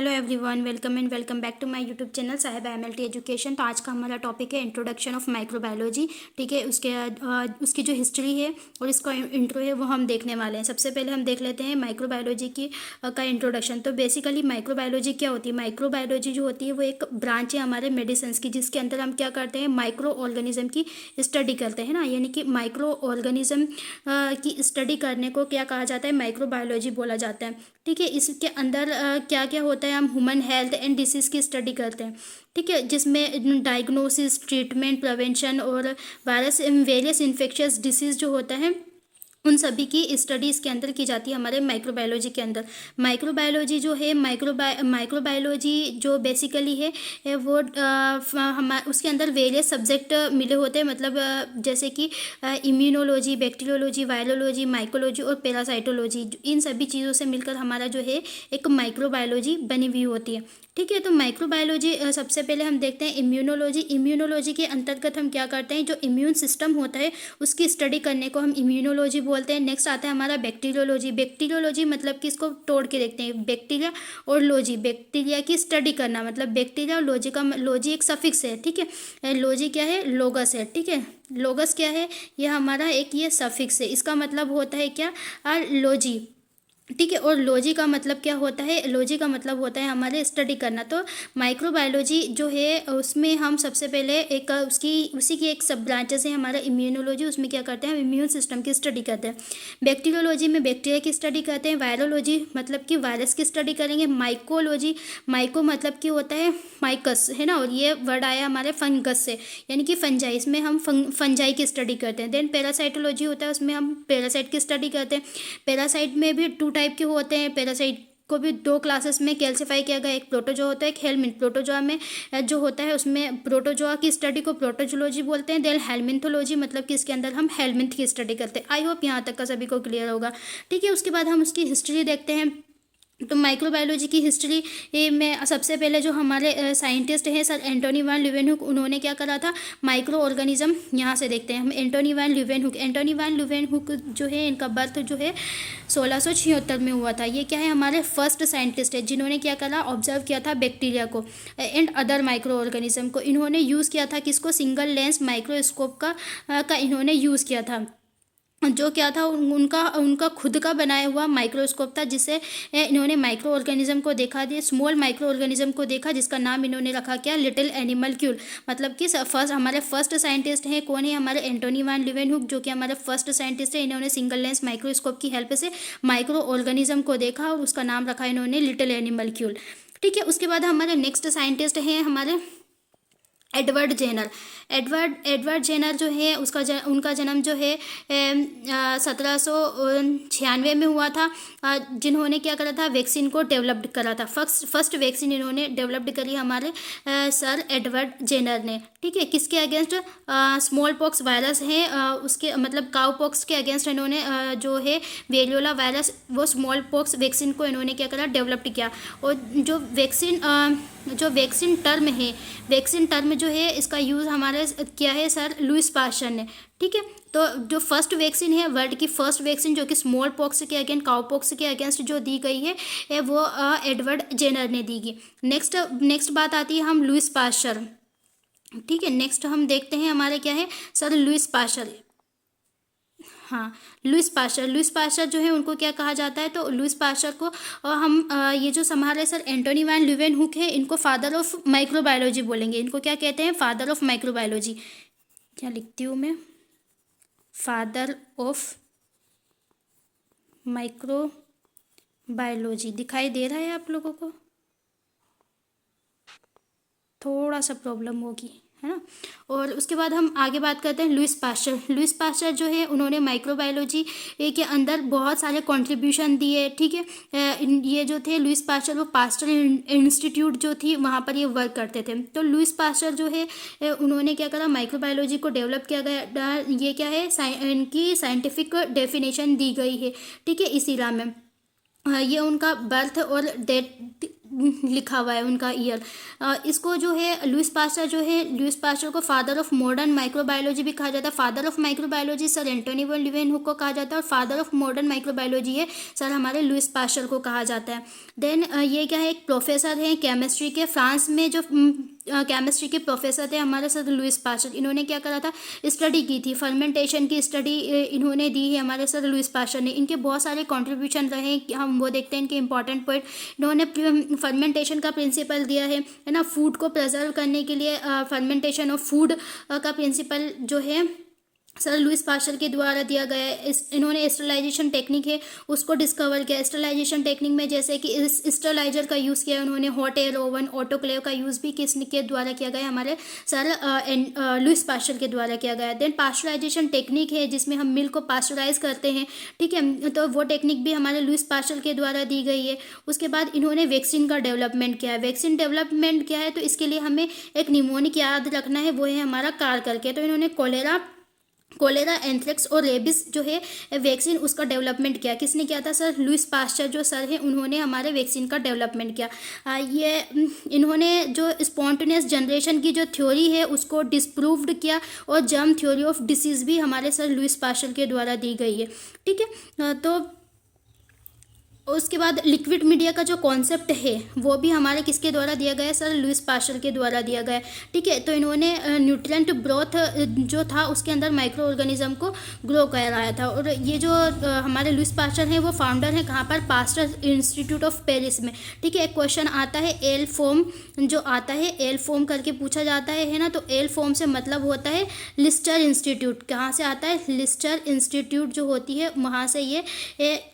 Hello everyone, welcome and welcome back to my YouTube channel Sahiba MLT education. तो आज का हमारा टॉपिक है इंट्रोडक्शन ऑफ माइक्रोबायोलॉजी। ठीक है, उसकी जो हिस्ट्री है और इसका इंट्रो है वो हम देखने वाले हैं। सबसे पहले हम देख लेते हैं माइक्रोबायोलॉजी की का इंट्रोडक्शन। तो बेसिकली माइक्रोबायोलॉजी क्या होती है? माइक्रोबायोलॉजी जो होती है वो एक ब्रांच है हमारे मेडिसिन की, जिसके अंदर हम क्या करते हैं, माइक्रो ऑर्गेनिज्म की स्टडी करते हैं ना। यानी कि माइक्रो ऑर्गेनिज्म की स्टडी करने को क्या कहा जाता है? माइक्रोबायोलॉजी बोला जाता है। ठीक है, इसके अंदर क्या क्या होता है, हम ह्यूमन हेल्थ एंड डिसीज़ की स्टडी करते हैं। ठीक है, जिसमें डायग्नोसिस, ट्रीटमेंट, प्रिवेंशन और वायरस वेरियस इन्फेक्शियस डिसीज़ जो होता है उन सभी की स्टडी इसके अंदर की जाती है हमारे माइक्रोबायोलॉजी के अंदर। माइक्रोबायोलॉजी जो है माइक्रोबायोलॉजी जो बेसिकली है वो उसके अंदर वेरियस सब्जेक्ट मिले होते हैं। मतलब जैसे कि इम्यूनोलॉजी, बैक्टीरियोलॉजी, वायरोलॉजी, माइकोलॉजी और पैरासाइटोलॉजी, इन सभी चीज़ों से मिलकर हमारा जो है एक माइक्रोबायोलॉजी बनी हुई होती है। ठीक है, तो माइक्रोबायोलॉजी सबसे पहले हम देखते हैं इम्यूनोलॉजी। इम्यूनोलॉजी के अंतर्गत हम क्या करते हैं, जो इम्यून सिस्टम होता है उसकी स्टडी करने को हम इम्यूनोलॉजी बोलते हैं। नेक्स्ट आता है हमारा बैक्टीरियोलॉजी। बैक्टीरियोलॉजी मतलब कि इसको तोड़ के देखते हैं, बैक्टीरिया और लॉजी, बैक्टीरिया की स्टडी करना। मतलब बैक्टीरिया और लॉजी का लॉजी एक सफिक्स है। ठीक है, लॉजी क्या है? लोगस है। ठीक है, लोगस क्या है? ये हमारा एक ये सफिक्स है। इसका मतलब होता है क्या? लॉजी। ठीक है, और लॉजी का मतलब क्या होता है? लॉजी का मतलब होता है हमारे स्टडी करना। तो माइक्रोबायोलॉजी जो है उसमें हम सबसे पहले एक उसी की एक सब ब्रांचेस है हमारा इम्यूनोलॉजी। उसमें क्या करते हैं, हम इम्यून सिस्टम की स्टडी करते हैं। बैक्टीरियोलॉजी में बैक्टीरिया की स्टडी करते हैं। वायरोलॉजी मतलब कि वायरस की स्टडी करेंगे। माइकोलॉजी, माइको मतलब कि होता है माइकस, है ना, और ये वर्ड आया हमारे फंगस से, यानी कि फंजाई। इसमें हम फंजाई की स्टडी करते हैं। देन पैरासाइटोलॉजी होता है, उसमें हम पैरासाइट की स्टडी करते हैं। पैरासाइट में भी टू टाइप के होते हैं। पैरासाइट को भी दो क्लासेस में कैल्सिफाई किया गया, एक प्रोटोजोआ होता है, एक हेलमिंथ। प्रोटोजोआ में जो होता है उसमें प्रोटोजोआ की स्टडी को प्रोटोजोलॉजी बोलते हैं। देन हेलमिंथोलॉजी मतलब कि इसके अंदर हम हेलमिंथ की स्टडी करते हैं। आई होप यहाँ तक का सभी को क्लियर होगा। ठीक है, उसके बाद हम उसकी हिस्ट्री देखते हैं। तो माइक्रोबायोलॉजी की हिस्ट्री में सबसे पहले जो हमारे साइंटिस्ट हैं सर एंटोनी वैन ल्यूवेनहुक, उन्होंने क्या करा था, माइक्रो ऑर्गेनिज्म। यहाँ से देखते हैं हम Antony van Leeuwenhoek. Antony van Leeuwenhoek जो है, इनका बर्थ जो है 1676 में हुआ था। ये क्या है, हमारे फर्स्ट साइंटिस्ट है जिन्होंने क्या करा, ऑब्जर्व किया था बैक्टीरिया को एंड अदर माइक्रो ऑर्गेनिज्म को। इन्होंने यूज़ किया था किसको? सिंगल लेंस माइक्रोस्कोप का इन्होंने यूज़ किया था। जो क्या था, उनका उनका खुद का बनाया हुआ माइक्रोस्कोप था, जिससे इन्होंने माइक्रो ऑर्गेनिज्म को देखा, दिए स्मॉल माइक्रो ऑर्गेनिज्म को देखा, जिसका नाम इन्होंने रखा क्या? लिटिल एनिमलक्यूल। मतलब कि फर्स्ट हमारे फर्स्ट साइंटिस्ट हैं कौन है? हमारे एंटोनी वैन ल्यूवेनहुक, जो कि हमारे फर्स्ट साइंटिस्ट है। इन्होंने सिंगल लेंस माइक्रोस्कोप की हेल्प से माइक्रो ऑर्गेनिज्म को देखा और उसका नाम रखा इन्होंने लिटिल एनिमलक्यूल। ठीक है, उसके बाद हमारे नेक्स्ट साइंटिस्ट हैं हमारे एडवर्ड जेनर। एडवर्ड जेनर जो है उनका जन्म जो है 1796 में हुआ था। जिन्होंने क्या करा था, वैक्सीन को डेवलप्ड करा था। फर्स्ट वैक्सीन इन्होंने डेवलप्ड करी हमारे सर एडवर्ड जेनर ने। ठीक है, किसके अगेंस्ट? स्मॉल पॉक्स वायरस है, उसके मतलब काउ पॉक्स के अगेंस्ट इन्होंने जो है वेरियोला वायरस, वो स्मॉल पॉक्स वैक्सीन को इन्होंने क्या करा, डेवलप्ड किया। और जो वैक्सीन टर्म है, वैक्सीन टर्म जो है इसका यूज़ हमारे किया है सर लुइस पास्चर ने। ठीक है, तो जो फर्स्ट वैक्सीन है, वर्ल्ड की फर्स्ट वैक्सीन जो कि स्मॉल पॉक्स के अगेंस्ट, काउ पॉक्स के अगेंस्ट जो दी गई है वो एडवर्ड जेनर ने दी गई। नेक्स्ट बात आती है हम लुइस पास्चर। ठीक है, नेक्स्ट हम देखते हैं हमारे क्या है सर, लुइस पास्चर। हाँ, लुइस पास्चर जो है उनको क्या कहा जाता है? तो लुइस पास्चर को हम ये जो हमारे सर एंटोनी वैन ल्यूवेनहुक है, इनको फादर ऑफ माइक्रोबायोलॉजी बोलेंगे। इनको क्या कहते हैं? Father of microbiology. क्या लिखती हूँ मैं? Father of microbiology. दिखाई दे रहा है आप लोगों को? थोड़ा सा प्रॉब्लम होगी, है ना। और उसके बाद हम आगे बात करते हैं लुइस पास्चर। लुइस पास्चर जो है उन्होंने माइक्रोबायोलॉजी के अंदर बहुत सारे कंट्रीब्यूशन दिए। ठीक है, ये जो थे लुइस पास्चर, वो पास्चर इंस्टीट्यूट जो थी वहाँ पर ये वर्क करते थे। तो लुइस पास्चर जो है उन्होंने क्या करा, माइक्रोबायोलॉजी को डेवलप किया गया। ये क्या है, इनकी साइंटिफिक डेफिनेशन दी गई है। ठीक है, इस इरा में ये उनका बर्थ और लिखा हुआ है उनका ईयर। इसको जो है लुईस पास्चर को फादर ऑफ मॉडर्न माइक्रोबायोलॉजी भी कहा जाता है। Father of microbiology sir Antonie van Leeuwenhoek को कहा जाता है, और फादर ऑफ मॉडर्न माइक्रोबायोलॉजी है सर हमारे लुईस पास्चर को कहा जाता है। देन ये क्या है, एक प्रोफेसर हैं केमिस्ट्री के, फ्रांस में जो केमिस्ट्री के प्रोफेसर थे हमारे सर लुईस पास्चर। इन्होंने क्या करा था, स्टडी की थी, फर्मेंटेशन की स्टडी इन्होंने दी है हमारे सर लुईस पास्चर ने। इनके बहुत सारे कंट्रीब्यूशन रहे, हम वो देखते हैं इनके इंपॉर्टेंट पॉइंट। इन्होंने फर्मेंटेशन का प्रिंसिपल दिया है ना, फूड को प्रिजर्व करने के लिए फर्मेंटेशन ऑफ फूड का प्रिंसिपल जो है सर लुईस पास्चर के द्वारा दिया गया है। इन्होंने स्टरलाइजेशन टेक्निक है उसको डिस्कवर किया। स्टरलाइजेशन टेक्निक में जैसे कि स्टरलाइजर का यूज़ किया उन्होंने, हॉट एयर ओवन, ऑटोक्लेव का यूज़ भी किसके द्वारा किया गया, हमारे सर लुईस पास्चर के द्वारा किया गया है। देन पास्चराइजेशन टेक्निक है जिसमें हम मिल्क को पास्चराइज करते हैं, ठीक है, तो वो टेक्निक भी हमारे लुईस पास्चर के द्वारा दी गई है। उसके बाद इन्होंने वैक्सीन का डेवलपमेंट किया है। वैक्सीन डेवलपमेंट किया है तो इसके लिए हमें एक निमोनिक याद रखना है, वो है हमारा कार करके। तो इन्होंने कोलेरा, एंथ्रेक्स और रेबिस जो है वैक्सीन उसका डेवलपमेंट किया। किसने किया था, सर लुईस पास्चर जो सर हैं उन्होंने हमारे वैक्सीन का डेवलपमेंट किया। ये इन्होंने जो स्पॉन्टेनियस जनरेशन की जो थ्योरी है उसको डिस्प्रूव्ड किया, और जर्म थ्योरी ऑफ डिसीज़ भी हमारे सर लुईस पास्चर के द्वारा दी गई है, ठीक है। तो उसके बाद लिक्विड मीडिया का जो कॉन्सेप्ट है वो भी हमारे किसके द्वारा दिया गया है, सर लुईस पास्चर के द्वारा दिया गया है, ठीक है। तो इन्होंने न्यूट्रिएंट ब्रोथ जो था उसके अंदर माइक्रो ऑर्गेनिज्म को ग्रो कराया था। और ये जो हमारे लुईस पास्चर हैं वो फाउंडर हैं कहाँ पर, पास्चर इंस्टीट्यूट ऑफ पेरिस में, ठीक है। एक क्वेश्चन आता है एल फॉर्म, जो आता है एल फॉर्म करके पूछा जाता है ना, तो एल फॉर्म से मतलब होता है लिस्टर इंस्टीट्यूट। कहाँ से आता है, लिस्टर इंस्टीट्यूट जो होती है वहाँ से ये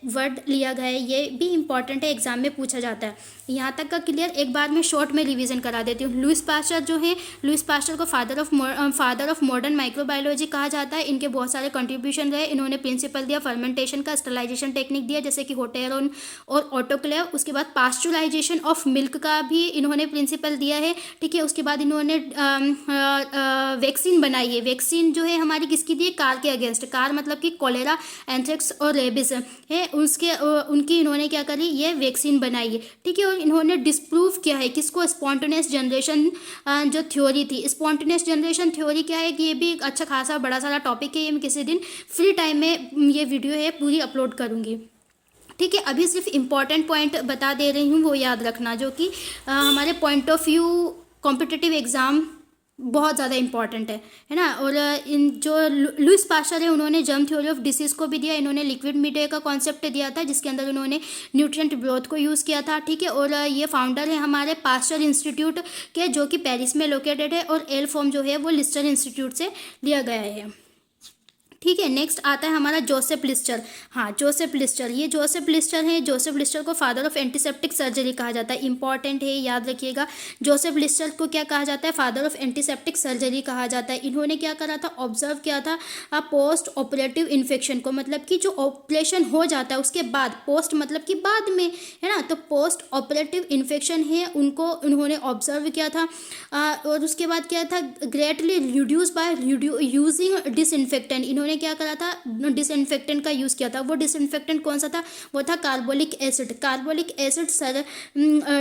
वर्ड लिया गया है। ये भी इंपॉर्टेंट है, एग्जाम में पूछा जाता है। यहाँ तक का क्लियर, एक बार मैं शॉर्ट में रिवीजन करा देती हूँ। लुईस पास्चर जो है, लुईस पास्चर को फादर ऑफ मॉडर्न माइक्रोबायोलॉजी कहा जाता है। इनके बहुत सारे कंट्रीब्यूशन रहे। इन्होंने प्रिंसिपल दिया फर्मेंटेशन का, स्टरलाइजेशन टेक्निक दिया जैसे कि हॉट एयर और ऑटोक्लेव। उसके बाद पास्चराइजेशन ऑफ मिल्क का भी इन्होंने प्रिंसिपल दिया है, ठीक है। उसके बाद इन्होंने वैक्सीन बनाई है। वैक्सीन जो है हमारी किसकी दी है, कार के अगेंस्ट। कार मतलब कि कोलेरा, एंथ्रेक्स और रेबिस है, उनकी इन्होंने क्या करी, ये वैक्सीन बनाई है, ठीक है। और इन्होंने डिस्प्रूव किया है किसको, स्पॉन्टेनियस जनरेशन जो थ्योरी थी। स्पॉन्टेनियस जनरेशन थ्योरी क्या है कि ये भी एक अच्छा खासा बड़ा सारा टॉपिक है। ये मैं किसी दिन फ्री टाइम में ये वीडियो है पूरी अपलोड करूँगी, ठीक है। अभी सिर्फ इम्पॉर्टेंट पॉइंट बता दे रही हूँ, वो याद रखना, जो कि हमारे point of view competitive exam बहुत ज़्यादा इंपॉर्टेंट है ना। और इन जो लुईस पास्चर है उन्होंने जर्म थ्योरी ऑफ डिसीज़ को भी दिया। इन्होंने लिक्विड मीडिया का कॉन्सेप्ट दिया था जिसके अंदर उन्होंने न्यूट्रिएंट ब्रोथ को यूज़ किया था, ठीक है। और ये फाउंडर है हमारे पास्चर इंस्टीट्यूट के, जो कि पेरिस में लोकेटेड है। और एल फॉर्म जो है वो लिस्टर इंस्टीट्यूट से लिया गया है, ठीक है। नेक्स्ट आता है हमारा जोसेफ लिस्टर। हाँ, जोसेफ लिस्टर, ये जोसेफ लिस्टर है। जोसेफ लिस्टर को फादर ऑफ एंटीसेप्टिक सर्जरी कहा जाता है, इंपॉर्टेंट है, याद रखिएगा। जोसेफ लिस्टर को क्या कहा जाता है, फादर ऑफ एंटीसेप्टिक सर्जरी कहा जाता है। इन्होंने क्या करा था, ऑब्जर्व किया था पोस्ट ऑपरेटिव इन्फेक्शन को, मतलब कि जो ऑपरेशन हो जाता है उसके बाद, पोस्ट मतलब कि बाद में, है ना, तो पोस्ट ऑपरेटिव इन्फेक्शन है उनको उन्होंने ऑब्जर्व किया था। और उसके बाद क्या था, greatly reduce by using disinfectant. इन्होंने क्या करा था, डिसइंफेक्टेंट का यूज़ किया था। वो डिसइंफेक्टेंट कौन सा था, वो था carbolic acid. Carbolic acid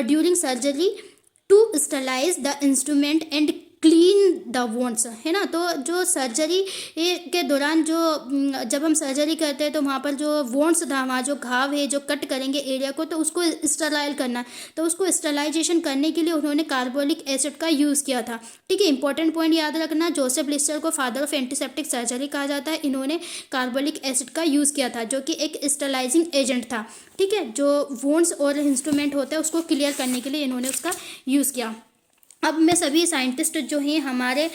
during surgery to sterilise the instrument and clean the wounds, है ना। तो जो सर्जरी के दौरान जब हम सर्जरी करते हैं तो वहाँ पर जो वोंड्स था, वहाँ जो घाव है, जो कट करेंगे एरिया को, तो उसको स्टरलाइल करना। तो उसको स्टरलाइजेशन करने के लिए उन्होंने कार्बोलिक एसिड का यूज़ किया था, ठीक है। इंपॉर्टेंट पॉइंट याद रखना, जोसेफ लिस्टर को फादर ऑफ एंटीसेप्टिक सर्जरी कहा जाता है। इन्होंने कार्बोलिक एसिड का यूज़ किया था जो कि एक स्टरलाइजिंग एजेंट था, ठीक है। जो वोंड्स और इंस्ट्रूमेंट होता है उसको क्लियर करने के लिए इन्होंने उसका यूज़ किया। अब मैं सभी साइंटिस्ट जो हैं हमारे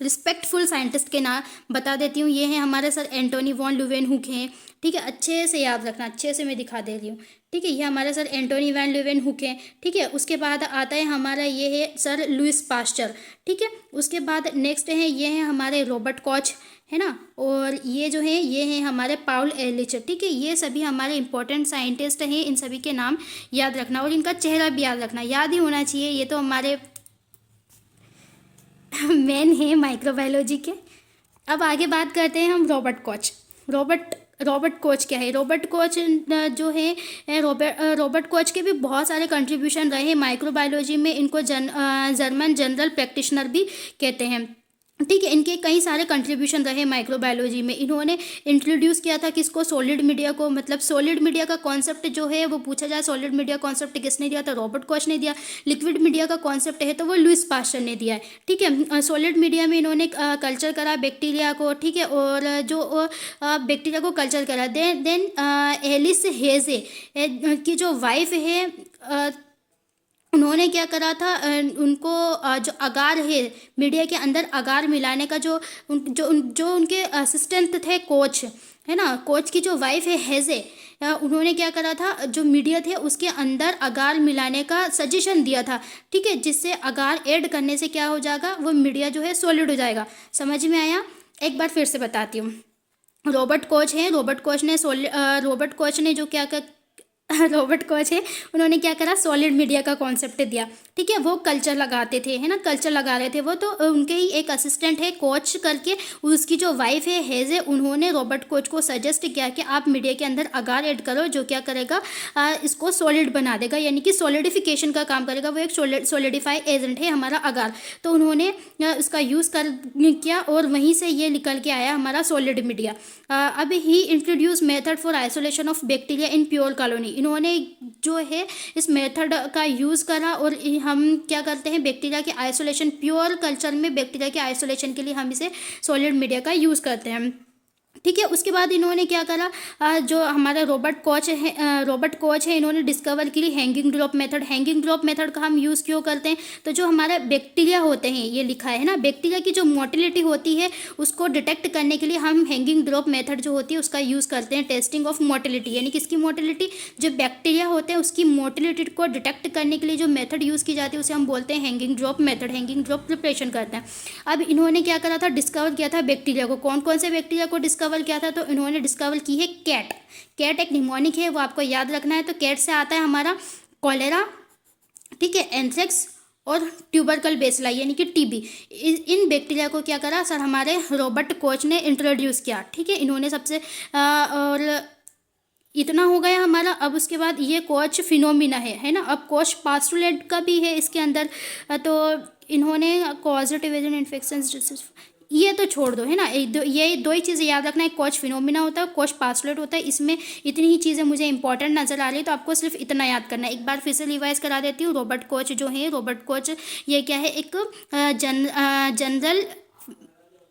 रिस्पेक्टफुल साइंटिस्ट के नाम बता देती हूँ। ये हैं हमारे सर एंटोनी वॉन ल्यूवेनहुक हैं, ठीक है। अच्छे से याद रखना, अच्छे से मैं दिखा दे रही हूँ, ठीक है। ये हमारे सर एंटोनी वैन ल्यूवेनहुक हैं, ठीक है। उसके बाद आता है हमारा ये है सर लुईस पास्चर, ठीक है। उसके बाद नेक्स्ट है ये हैं हमारे रॉबर्ट कॉच, है ना। और ये जो है ये हैं हमारे पाउल एलिच, ठीक है। ये सभी हमारे इंपॉर्टेंट साइंटिस्ट हैं, इन सभी के नाम याद रखना और इनका चेहरा भी याद रखना, याद ही होना चाहिए। ये तो हमारे मेन है माइक्रोबायोलॉजी के। अब आगे बात करते हैं हम Robert Koch. Robert Robert Koch क्या है। रॉबर्ट कोच जो है रॉबर्ट कोच के भी बहुत सारे कंट्रीब्यूशन रहे माइक्रोबायोलॉजी में। इनको जर्मन जनरल प्रैक्टिशनर भी कहते हैं, ठीक है। इनके कई सारे कंट्रीब्यूशन रहे माइक्रोबायोलॉजी में। इन्होंने इंट्रोड्यूस किया था किसको, सॉलिड मीडिया को। मतलब सॉलिड मीडिया का कॉन्सेप्ट जो है वो पूछा जाए, सॉलिड मीडिया कॉन्सेप्ट किसने दिया था, रॉबर्ट कोच ने दिया। लिक्विड मीडिया का कॉन्सेप्ट है तो वो लुईस पास्चर ने दिया है, ठीक है। सॉलिड मीडिया में इन्होंने कल्चर करा बैक्टीरिया को, ठीक है, और जो बैक्टीरिया को कल्चर करा। देन एलिस हेजे की जो वाइफ है, उन्होंने क्या करा था, उनको जो अगार है मीडिया के अंदर अगार मिलाने का जो उनके असिस्टेंट थे कोच, है ना, कोच की जो वाइफ है हेजे, उन्होंने क्या करा था, जो मीडिया थे उसके अंदर अगार मिलाने का सजेशन दिया था, ठीक है, जिससे अगार ऐड करने से क्या हो जाएगा, वो मीडिया जो है सॉलिड हो जाएगा। समझ में आया? एक बार फिर से बताती हूँ। रॉबर्ट कोच है, रॉबर्ट कोच ने जो क्या कर रॉबर्ट कोच है, उन्होंने क्या करा, सॉलिड मीडिया का कॉन्सेप्ट दिया, ठीक है। वो कल्चर लगाते थे, है ना, कल्चर लगा रहे थे वो, तो उनके ही एक असिस्टेंट है कोच करके, उसकी जो वाइफ है हेजे, उन्होंने रॉबर्ट कोच को सजेस्ट किया कि आप मीडिया के अंदर अगार ऐड करो, जो क्या करेगा, इसको सॉलिड बना देगा, यानी कि सॉलिडिफिकेशन का काम करेगा। वो एक सॉलिडिफाई एजेंट है हमारा अगार। तो उन्होंने उसका यूज़ किया और वहीं से ये निकल के आया हमारा सॉलिड मीडिया। अब he introduce method for isolation of bacteria in pure colony. इन्होंने जो है इस मेथड का यूज़ करा और हम क्या करते हैं, बैक्टीरिया के आइसोलेशन, प्योर कल्चर में बैक्टीरिया के आइसोलेशन के लिए हम इसे सॉलिड मीडिया का यूज़ करते हैं, ठीक है। उसके बाद इन्होंने क्या करा, जो हमारा रॉबर्ट कोच है, इन्होंने डिस्कवर की hanging drop method. Hanging drop method का हम यूज़ क्यों करते हैं, तो जो हमारे बैक्टीरिया होते हैं, ये लिखा है ना, बैक्टीरिया की जो मोटिलिटी होती है उसको डिटेक्ट करने के लिए हम हैंगिंग ड्रॉप मेथड जो होती है उसका यूज़ करते हैं। टेस्टिंग ऑफ मोटिलिटी, यानी किसकी मोटिलिटी, जो बैक्टीरिया होते हैं उसकी मोटिलिटी को डिटेक्ट करने के लिए जो मेथड यूज़ की जाती है उसे हम बोलते हैं hanging drop method. Hanging drop preparation करते हैं। अब इन्होंने क्या करा था, डिस्कवर किया था बैक्टीरिया को। कौन कौन से बैक्टीरिया को डिस्कवर किया था, तो इन्होंने डिस्कवर की है कैट एक निमोनिक है, वो आपको याद रखना है। तो कैट से आता है हमारा कॉलेरा, ठीक है, एंथ्रेक्स और ट्यूबरकल बेसिलाई, यानी कि टीबी। इन बैक्टीरिया को क्या करा सर, हमारे रॉबर्ट कोच ने इंट्रोड्यूस किया, ठीक है। इन्होंने सबसे और इतना हो गया हमारा। अब उसके बाद ये कोच फिनोमिना है ना। अब कोच पास्टुलेट का भी है इसके अंदर। तो इन्होंने कॉजेटिव एजेंट इन्फेक्शन, ये तो छोड़ दो, है ना। ये दो ही चीज़ें याद रखना है, कोच फिनोमिना होता है, कोच पास्टुलेट होता है। इसमें इतनी ही चीज़ें मुझे इंपॉर्टेंट नजर आ रही है, तो आपको सिर्फ इतना याद करना है। एक बार फिर से रिवाइज करा देती हूँ। रॉबर्ट कोच जो है, रॉबर्ट कोच ये क्या है, एक जनरल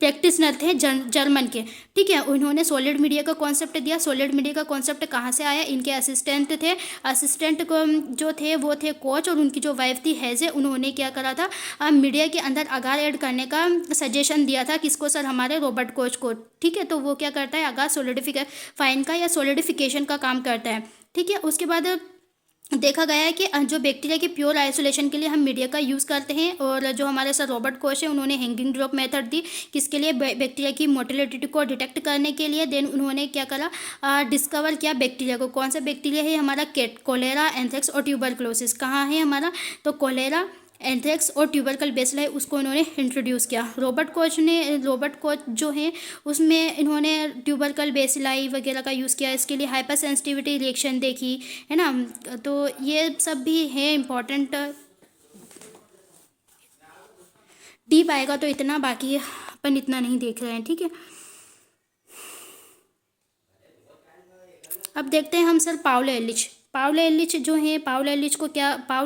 प्रैक्टिशनर थे जर्मन के, ठीक है। उन्होंने सॉलिड मीडिया का कॉन्सेप्ट दिया। सॉलिड मीडिया का कॉन्सेप्ट कहाँ से आया, इनके असिस्टेंट थे, असिस्टेंट को जो थे वो थे कोच, और उनकी जो वाइफ थी हेजे, उन्होंने क्या करा था, मीडिया के अंदर अगार ऐड करने का सजेशन दिया था। किसको सर, हमारे रॉबर्ट कोच को, ठीक है। तो वो क्या करता है, अगार सॉलिडिफाइन का या सॉलिडिफिकेशन का काम करता है, ठीक है। उसके बाद देखा गया है कि जो बैक्टीरिया के प्योर आइसोलेशन के लिए हम मीडिया का यूज़ करते हैं। और जो हमारे सर रॉबर्ट कोच है, उन्होंने हैंगिंग ड्रॉप मेथड दी, किसके लिए, बैक्टीरिया की मोटिलिटी को डिटेक्ट करने के लिए। देन उन्होंने क्या करा, डिस्कवर किया बैक्टीरिया को। कौन सा बैक्टीरिया है हमारा, कॉलेरा, एंथ्रेक्स और ट्यूबरक्लोसिस। कहाँ है हमारा, तो कॉलेरा, एंथ्रेक्स और ट्यूबरकल बेसिलाई, उसको इन्होंने इंट्रोड्यूस किया। रॉबर्ट कोच जो है उसमें इन्होंने ट्यूबरकल बेसिलाई वगैरह का यूज़ किया। इसके लिए हाइपर सेंसिटिविटी रिएक्शन देखी, है ना। तो ये सब भी है इम्पॉर्टेंट। डीप आएगा तो इतना, बाकी अपन इतना नहीं देख रहे हैं, ठीक है। अब देखते हैं हम सर पाउलो एलिच जो है, पाउलो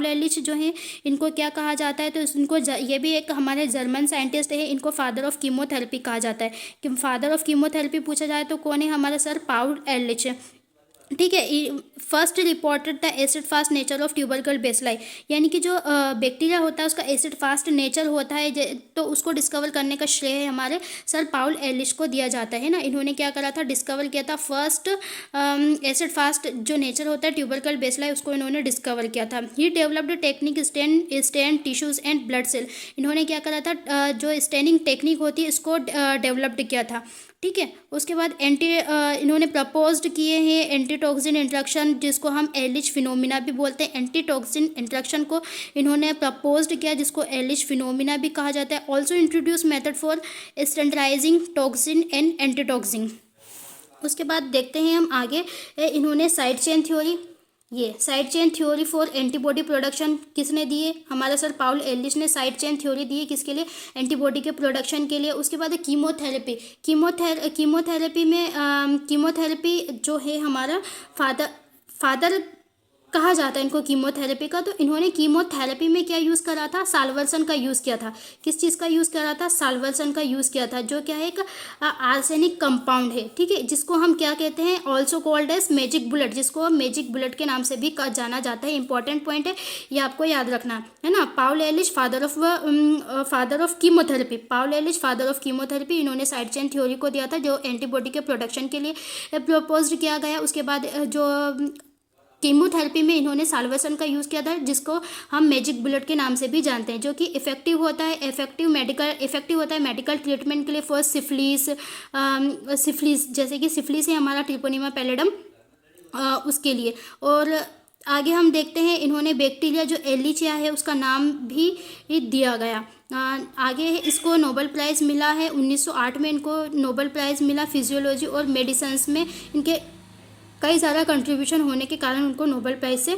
एलिच जो है, इनको क्या कहा जाता है, तो इनको ये भी एक हमारे जर्मन साइंटिस्ट है। इनको फादर ऑफ कीमोथेरेपी कहा जाता है। कि फादर ऑफ कीमोथेरेपी पूछा जाए तो कौन है हमारा सर, पाउलो एलिच, ठीक है। First reported the acid fast nature of tubercle bacilli, यानी कि जो बैक्टीरिया होता है उसका एसिड फास्ट नेचर होता है, तो उसको डिस्कवर करने का श्रेय हमारे सर पाउल एलिश को दिया जाता है ना। इन्होंने क्या करा था, डिस्कवर किया था फर्स्ट एसिड फास्ट जो नेचर होता है ट्यूबरकल बेसिलाई, उसको इन्होंने डिस्कवर किया था। He developed technique stain tissues and blood cell. इन्होंने क्या करा था, जो स्टेनिंग टेक्निक होती है इसको डेवलप्ड किया था, ठीक है। उसके बाद इन्होंने प्रपोज्ड किए हैं एंटीटॉक्सिन इंट्रैक्शन, जिसको हम एलिच फिनोमिना भी बोलते हैं। एंटीटॉक्सिन इंट्रैक्शन को इन्होंने प्रपोज्ड किया, जिसको एलिच फिनोमिना भी कहा जाता है। Also introduce method for standardising toxin and antitoxin. उसके बाद देखते हैं हम आगे। इन्होंने साइड चेन थ्योरी, ये side chain theory for antibody production किसने दिए? हमारा सर पाउल एलिस ने साइड चेन थ्योरी दी है, किसके लिए? एंटीबॉडी के प्रोडक्शन के लिए। उसके बाद कीमोथेरेपी, कीमोथेरेपी में कीमोथेरेपी जो है हमारा फादर कहा जाता है इनको कीमोथेरेपी का। तो इन्होंने कीमोथेरेपी में क्या यूज़ करा था? साल्वर्सन का यूज़ किया था। किस चीज़ का यूज़ करा था? साल्वर्सन का यूज़ किया था, जो क्या है, एक आर्सेनिक कंपाउंड है, ठीक है, जिसको हम क्या कहते हैं? Also called as magic bullet, जिसको हम मैजिक बुलेट के नाम से भी जाना जाता है। इंपॉर्टेंट पॉइंट है, ये आपको याद रखना है ना। Paul Ehrlich father of chemotherapy, Paul Ehrlich father of chemotherapy, इन्होंने साइड चेन थ्योरी को दिया था जो एंटीबॉडी के प्रोडक्शन के लिए प्रपोज किया गया। उसके बाद जो कीमोथेरेपी में इन्होंने साल्वर्सन का यूज़ किया था, जिसको हम मैजिक बुलेट के नाम से भी जानते हैं, जो कि इफेक्टिव होता है मेडिकल ट्रीटमेंट के लिए फॉर सिफिलिस, जैसे कि सिफिलिस है हमारा, ट्रिपोनिमा पैलिडम, उसके लिए। और आगे हम देखते हैं, इन्होंने बैक्टीरिया जो एलिचिया है उसका नाम भी दिया गया। आगे इसको नोबेल प्राइज़ मिला है 1908 में, इनको नोबेल प्राइज़ मिला फिजियोलॉजी और मेडिसिन्स में। इनके कई सारा कंट्रीब्यूशन होने के कारण उनको नोबेल प्राइज़ से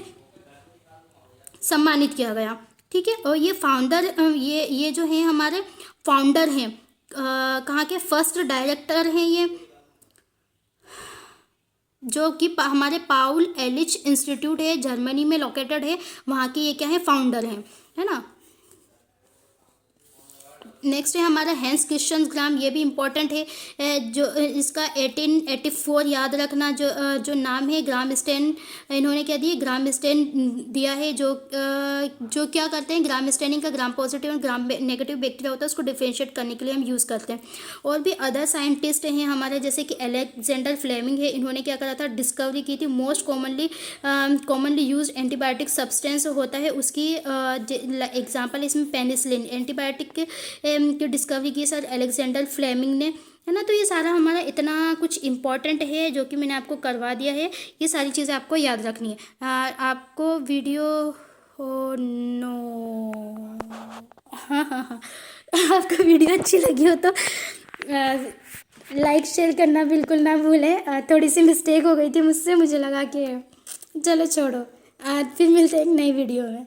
सम्मानित किया गया, ठीक है। और ये फाउंडर, ये जो है हमारे फाउंडर हैं, कहाँ के? फर्स्ट डायरेक्टर हैं ये, जो कि हमारे पाउल एलिच इंस्टीट्यूट है, जर्मनी में लोकेटेड है, वहाँ के ये क्या है? फाउंडर हैं, है ना। नेक्स्ट है हमारा हैंस क्रिश्चियन ग्राम, ये भी इम्पोर्टेंट है। जो इसका 1884 याद रखना। जो नाम है ग्राम स्टेन, इन्होंने क्या दिया? ग्राम स्टेन दिया है, जो क्या करते हैं? ग्राम स्टेनिंग का ग्राम पॉजिटिव और ग्राम नेगेटिव बैक्टीरिया होता है, उसको डिफ्रेंशिएट करने के लिए हम यूज़ करते हैं। और भी अदर साइंटिस्ट हैं हमारे, जैसे कि अलेक्जेंडर फ्लेमिंग है, इन्होंने क्या करा था? डिस्कवरी की थी most commonly use antibiotic substance होता है, उसकी एग्जाम्पल इसमें पेनिसिलिन, एंटीबायोटिक की डिस्कवरी की सर अलेक्जेंडर फ्लेमिंग ने, है ना। तो ये सारा हमारा इतना कुछ इम्पॉर्टेंट है जो कि मैंने आपको करवा दिया है। ये सारी चीज़ें आपको याद रखनी है। आपको वीडियो नो हाँ हाँ हाँ आपको वीडियो अच्छी लगी हो तो लाइक शेयर करना बिल्कुल ना भूलें। थोड़ी सी मिस्टेक हो गई थी मुझसे, मुझे लगा कि चलो छोड़ो, आज फिर मिलते हैं एक नई वीडियो में।